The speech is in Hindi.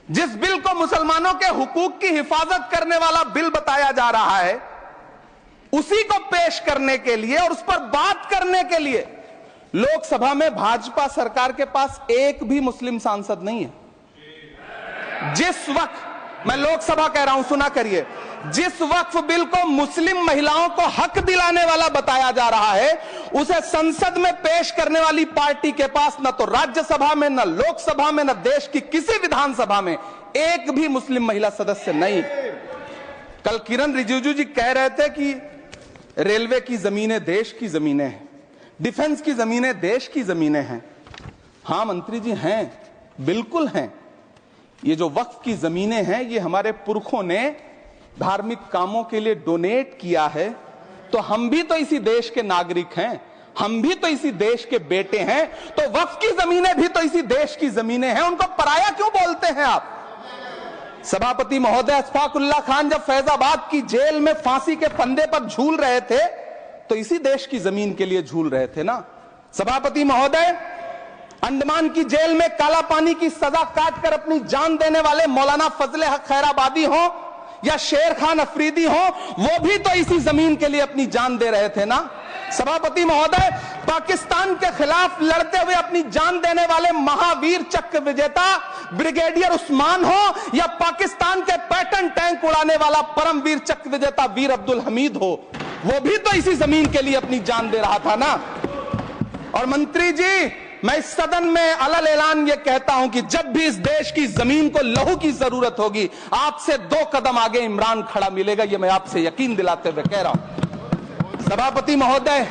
जिस बिल को मुसलमानों के हुकूक की हिफाजत करने वाला बिल बताया जा रहा है, उसी को पेश करने के लिए और उस पर बात करने के लिए लोकसभा में भाजपा सरकार के पास एक भी मुस्लिम सांसद नहीं है। जिस वक्त मैं लोकसभा कह रहा हूं, सुना करिए, जिस वक्फ बिल को मुस्लिम महिलाओं को हक दिलाने वाला बताया जा रहा है, उसे संसद में पेश करने वाली पार्टी के पास न तो राज्यसभा में, न लोकसभा में, न देश की किसी विधानसभा में एक भी मुस्लिम महिला सदस्य नहीं। कल किरण रिजिजू जी कह रहे थे कि रेलवे की जमीनें देश की जमीनें हैं, डिफेंस की जमीनें देश की जमीनें हैं। हां मंत्री जी, हैं, बिल्कुल हैं। ये जो वक्फ की जमीनें हैं, ये हमारे पुरखों ने धार्मिक कामों के लिए डोनेट किया है, तो हम भी तो इसी देश के नागरिक हैं, हम भी तो इसी देश के बेटे हैं, तो वक्फ की जमीनें भी तो इसी देश की जमीनें हैं, उनको पराया क्यों बोलते हैं आप? सभापति महोदय अशफाकुल्लाह खान जब फैजाबाद की जेल में फांसी के फंदे पर झूल रहे थे, तो इसी देश की जमीन के लिए झूल रहे थे ना। सभापति महोदय, अंडमान की जेल में काला पानी की सजा काटकर अपनी जान देने वाले मौलाना फजले हक खैराबादी हो या शेर खान अफरीदी हो, वो भी तो इसी जमीन के लिए अपनी जान दे रहे थे ना। सभापति महोदय, पाकिस्तान के खिलाफ लड़ते हुए अपनी जान देने वाले महावीर चक्र विजेता ब्रिगेडियर उस्मान हो या पाकिस्तान के पैटर्न टैंक उड़ाने वाला परमवीर चक्र विजेता वीर अब्दुल हमीद हो, वो भी तो इसी जमीन के लिए अपनी जान दे रहा था ना। और मंत्री जी, मैं इस सदन में अलल ऐलान ये कहता हूं कि जब भी इस देश की जमीन को लहू की जरूरत होगी, आपसे 2 कदम आगे इमरान खड़ा मिलेगा, ये मैं आपसे यकीन दिलाते हुए कह रहा हूं। सभापति महोदय,